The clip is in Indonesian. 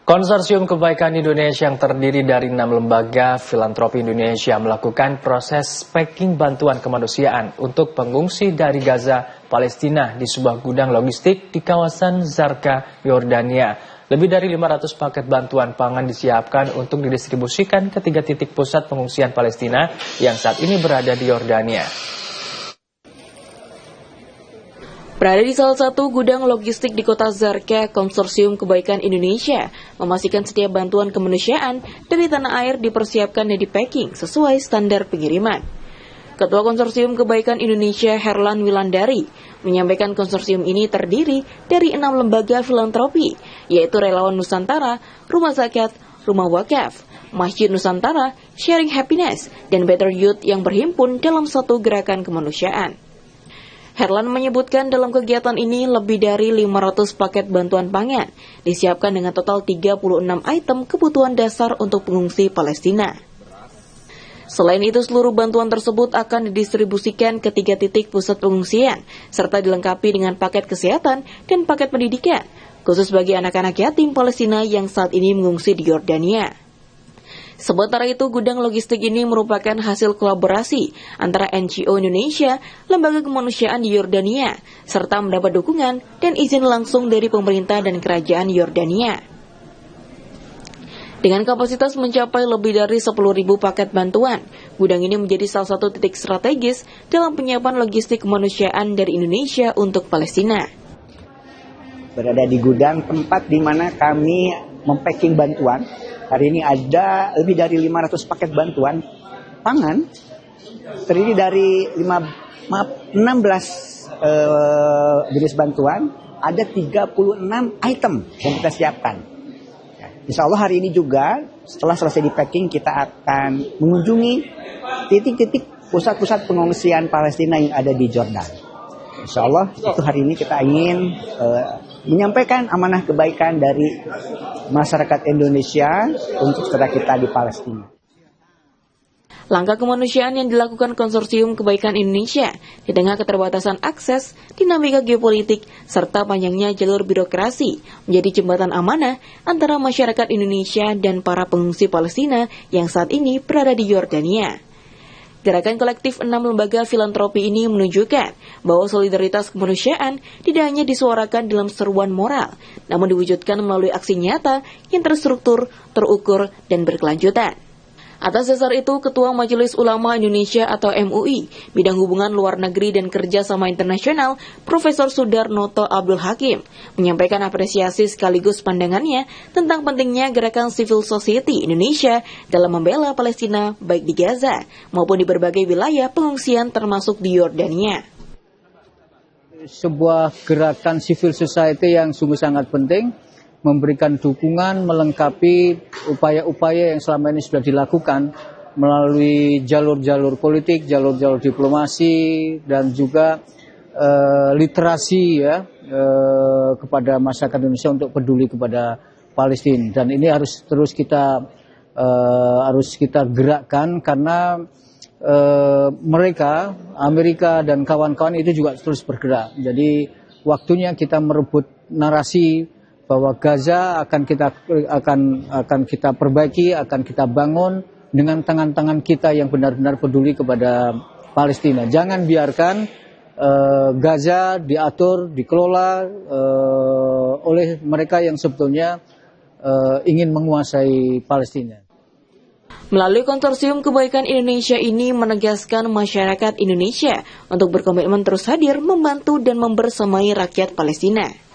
Konsorsium Kebaikan Indonesia yang terdiri dari 6 lembaga filantropi Indonesia melakukan proses packing bantuan kemanusiaan untuk pengungsi dari Gaza, Palestina di sebuah gudang logistik di kawasan Zarqa, Yordania. Lebih dari 500 paket bantuan pangan disiapkan untuk didistribusikan ke 3 titik pusat pengungsian Palestina yang saat ini berada di Yordania. Berada di salah satu gudang logistik di kota Zarqa, Konsorsium Kebaikan Indonesia memastikan setiap bantuan kemanusiaan dari tanah air dipersiapkan dan di-packing sesuai standar pengiriman. Ketua Konsorsium Kebaikan Indonesia Herlan Wilandari menyampaikan konsorsium ini terdiri dari 6 lembaga filantropi, yaitu Relawan Nusantara, Rumah Zakat, Rumah Wakaf, Masjid Nusantara, Sharing Happiness, dan Better Youth yang berhimpun dalam satu gerakan kemanusiaan. Herlan menyebutkan dalam kegiatan ini lebih dari 500 paket bantuan pangan disiapkan dengan total 36 item kebutuhan dasar untuk pengungsi Palestina. Selain itu, seluruh bantuan tersebut akan didistribusikan ke 3 titik pusat pengungsian, serta dilengkapi dengan paket kesehatan dan paket pendidikan, khusus bagi anak-anak yatim Palestina yang saat ini mengungsi di Yordania. Sementara itu, gudang logistik ini merupakan hasil kolaborasi antara NGO Indonesia, lembaga kemanusiaan di Yordania, serta mendapat dukungan dan izin langsung dari pemerintah dan kerajaan Yordania. Dengan kapasitas mencapai lebih dari 10.000 paket bantuan, gudang ini menjadi salah satu titik strategis dalam penyiapan logistik kemanusiaan dari Indonesia untuk Palestina. Berada di gudang tempat di mana kami mempacking bantuan. Hari ini ada lebih dari 500 paket bantuan pangan, terdiri dari 16 jenis bantuan, ada 36 item yang kita siapkan. Insya Allah hari ini juga setelah selesai di packing kita akan mengunjungi titik-titik pusat-pusat pengungsian Palestina yang ada di Jordan. Insya Allah itu hari ini kita ingin menyampaikan amanah kebaikan dari masyarakat Indonesia untuk saudara kita di Palestina. Langkah kemanusiaan yang dilakukan Konsorsium Kebaikan Indonesia di tengah keterbatasan akses, dinamika geopolitik, serta panjangnya jalur birokrasi menjadi jembatan amanah antara masyarakat Indonesia dan para pengungsi Palestina yang saat ini berada di Yordania. Gerakan kolektif 6 lembaga filantropi ini menunjukkan bahwa solidaritas kemanusiaan tidak hanya disuarakan dalam seruan moral, namun diwujudkan melalui aksi nyata yang terstruktur, terukur, dan berkelanjutan. Atas dasar itu, Ketua Majelis Ulama Indonesia atau MUI, Bidang Hubungan Luar Negeri dan Kerjasama Internasional, Profesor Sudarnoto Abdul Hakim, menyampaikan apresiasi sekaligus pandangannya tentang pentingnya gerakan civil society Indonesia dalam membela Palestina baik di Gaza maupun di berbagai wilayah pengungsian termasuk di Yordania. Sebuah gerakan civil society yang sungguh sangat penting, memberikan dukungan, melengkapi upaya-upaya yang selama ini sudah dilakukan melalui jalur-jalur politik, jalur-jalur diplomasi, dan juga literasi kepada masyarakat Indonesia untuk peduli kepada Palestina. Dan ini harus terus kita gerakkan karena mereka, Amerika dan kawan-kawan itu juga terus bergerak. Jadi waktunya kita merebut narasi bahwa Gaza akan kita perbaiki, akan kita bangun dengan tangan-tangan kita yang benar-benar peduli kepada Palestina. Jangan biarkan Gaza diatur, dikelola oleh mereka yang sebetulnya ingin menguasai Palestina. Melalui Konsorsium Kebaikan Indonesia ini menegaskan masyarakat Indonesia untuk berkomitmen terus hadir, membantu dan membersamai rakyat Palestina.